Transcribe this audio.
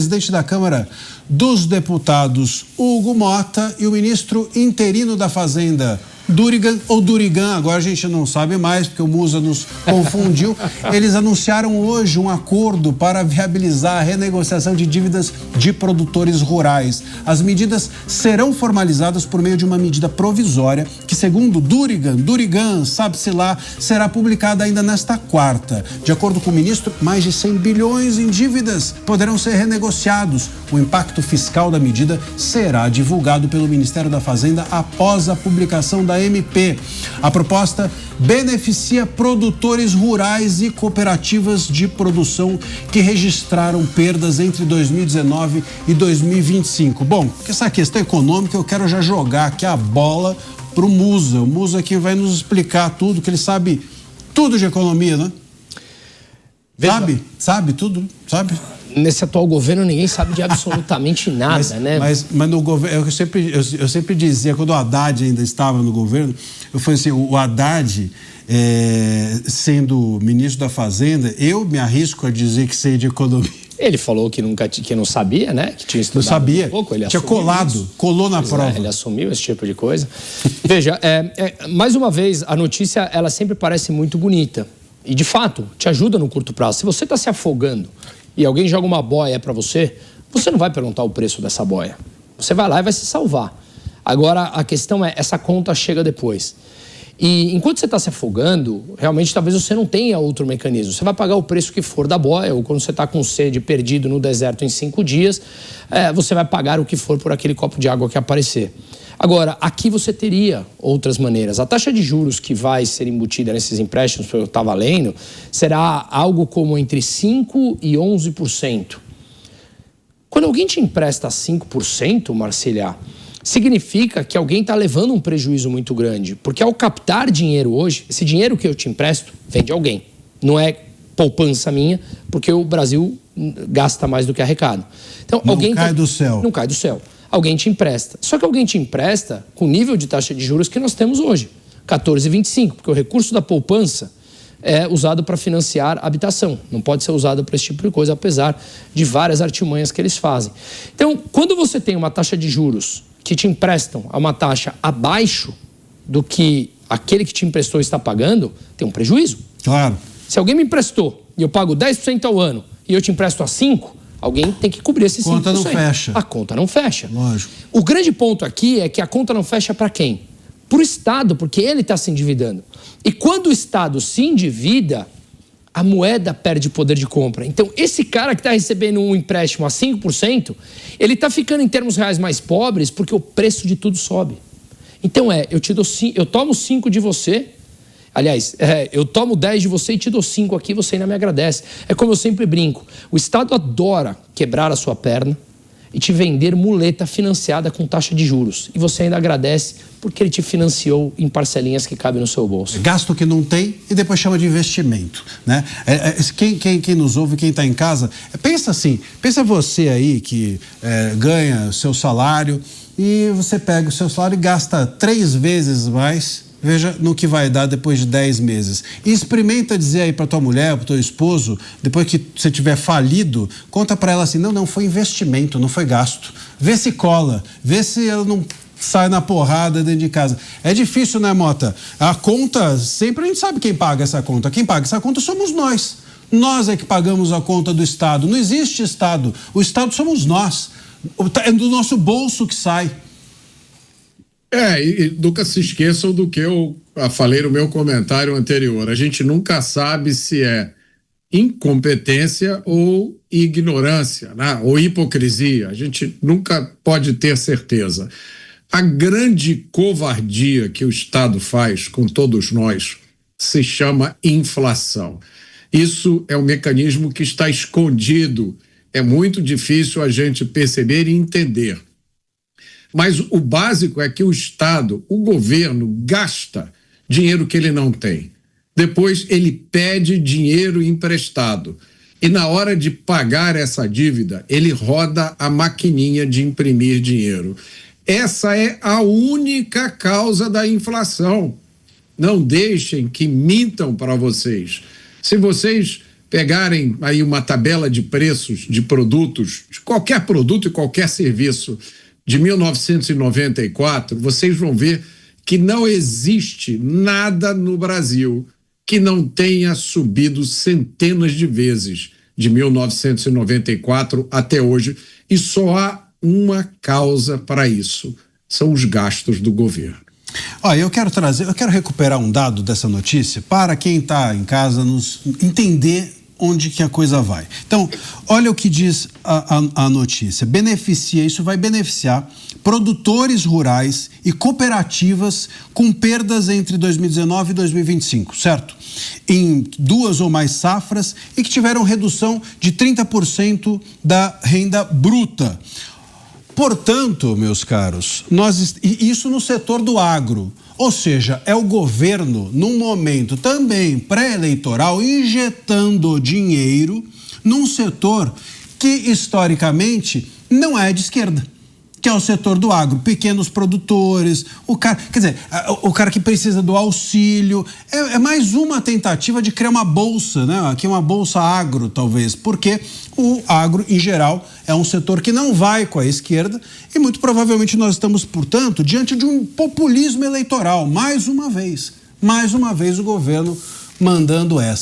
Presidente da Câmara dos Deputados, Hugo Mota, e o ministro interino da Fazenda, Durigan, ou Durigan, agora a gente não sabe mais, porque o Musa nos confundiu. Eles anunciaram hoje um acordo para viabilizar a renegociação de dívidas de produtores rurais. As medidas serão formalizadas por meio de uma medida provisória que, segundo Durigan, sabe-se lá, será publicada ainda nesta quarta. De acordo com o ministro, mais de 100 bilhões em dívidas poderão ser renegociados. O impacto fiscal da medida será divulgado pelo Ministério da Fazenda após a publicação da MP. A proposta beneficia produtores rurais e cooperativas de produção que registraram perdas entre 2019 e 2025. Bom, porque essa questão econômica eu quero já jogar aqui a bola para o Musa. O Musa que vai nos explicar tudo, que ele sabe tudo de economia, né? Sabe tudo, sabe? Nesse atual governo ninguém sabe de absolutamente nada, né? Mas no governo, eu sempre dizia, quando o Haddad ainda estava no governo, eu falei assim, o Haddad, sendo ministro da Fazenda, eu me arrisco a dizer que sei de economia. Ele falou que não sabia, né? Que tinha estudado não sabia. Um pouco. Ele tinha colou na prova. Ele assumiu esse tipo de coisa. Veja, mais uma vez, a notícia, ela sempre parece muito bonita. E, de fato, te ajuda no curto prazo. Se você está se afogando e alguém joga uma boia para você, você não vai perguntar o preço dessa boia. Você vai lá e vai se salvar. Agora, a questão é, essa conta chega depois. E enquanto você está se afogando, realmente talvez você não tenha outro mecanismo. Você vai pagar o preço que for da boia, ou quando você está com sede, perdido no deserto em 5 dias, você vai pagar o que for por aquele copo de água que aparecer. Agora, aqui você teria outras maneiras. A taxa de juros que vai ser embutida nesses empréstimos, que eu estava lendo, será algo como entre 5% e 11%. Quando alguém te empresta 5%, Marcília, significa que alguém está levando um prejuízo muito grande. Porque ao captar dinheiro hoje, esse dinheiro que eu te empresto vem de alguém. Não é poupança minha, porque o Brasil gasta mais do que arrecada. Então, não cai do céu. Não cai do céu. Alguém te empresta. Só que alguém te empresta com o nível de taxa de juros que nós temos hoje, 14,25%, porque o recurso da poupança é usado para financiar a habitação. Não pode ser usado para esse tipo de coisa, apesar de várias artimanhas que eles fazem. Então, quando você tem uma taxa de juros que te emprestam a uma taxa abaixo do que aquele que te emprestou está pagando, tem um prejuízo. Claro. Se alguém me emprestou e eu pago 10% ao ano e eu te empresto a 5%, alguém tem que cobrir esse 5%. A conta não fecha. A conta não fecha. Lógico. O grande ponto aqui é que a conta não fecha para quem? Para o Estado, porque ele está se endividando. E quando o Estado se endivida, a moeda perde poder de compra. Então, esse cara que está recebendo um empréstimo a 5%, ele está ficando em termos reais mais pobres porque o preço de tudo sobe. Então, eu tomo 5 de você. Aliás, eu tomo 10 de você e te dou 5 aqui, você ainda me agradece. É como eu sempre brinco, o Estado adora quebrar a sua perna e te vender muleta financiada com taxa de juros. E você ainda agradece porque ele te financiou em parcelinhas que cabem no seu bolso. Gasto que não tem e depois chama de investimento, né? Quem nos ouve, quem está em casa, pensa assim, pensa você aí que ganha o seu salário e você pega o seu salário e gasta 3 vezes mais. Veja no que vai dar depois de 10 meses. E experimenta dizer aí para tua mulher, para teu esposo, depois que você tiver falido, conta para ela assim, não foi investimento, não foi gasto. Vê se cola, vê se ela não sai na porrada dentro de casa. É difícil, né, Mota? A conta, sempre a gente sabe quem paga essa conta. Quem paga essa conta somos nós. Nós é que pagamos a conta do Estado. Não existe Estado. O Estado somos nós. É do nosso bolso que sai. E nunca se esqueçam do que eu falei no meu comentário anterior. A gente nunca sabe se é incompetência ou ignorância, né? Ou hipocrisia. A gente nunca pode ter certeza. A grande covardia que o Estado faz com todos nós se chama inflação. Isso é um mecanismo que está escondido. É muito difícil a gente perceber e entender. Mas o básico é que o Estado, o governo, gasta dinheiro que ele não tem. Depois ele pede dinheiro emprestado. E na hora de pagar essa dívida, ele roda a maquininha de imprimir dinheiro. Essa é a única causa da inflação. Não deixem que mintam para vocês. Se vocês pegarem aí uma tabela de preços de produtos, de qualquer produto e qualquer serviço de 1994, vocês vão ver que não existe nada no Brasil que não tenha subido centenas de vezes de 1994 até hoje, e só há uma causa para isso: são os gastos do governo. Olha, eu quero recuperar um dado dessa notícia para quem está em casa nos entender onde que a coisa vai. Então, olha o que diz a notícia. Isso vai beneficiar produtores rurais e cooperativas com perdas entre 2019 e 2025, certo? Em 2 ou mais safras e que tiveram redução de 30% da renda bruta. Portanto, meus caros, isso no setor do agro, ou seja, é o governo, num momento também pré-eleitoral, injetando dinheiro num setor que, historicamente, não é de esquerda, que é o setor do agro, pequenos produtores, o cara que precisa do auxílio. É mais uma tentativa de criar uma bolsa, né? Aqui uma bolsa agro, talvez, porque o agro, em geral, é um setor que não vai com a esquerda e muito provavelmente nós estamos, portanto, diante de um populismo eleitoral, mais uma vez o governo mandando essa.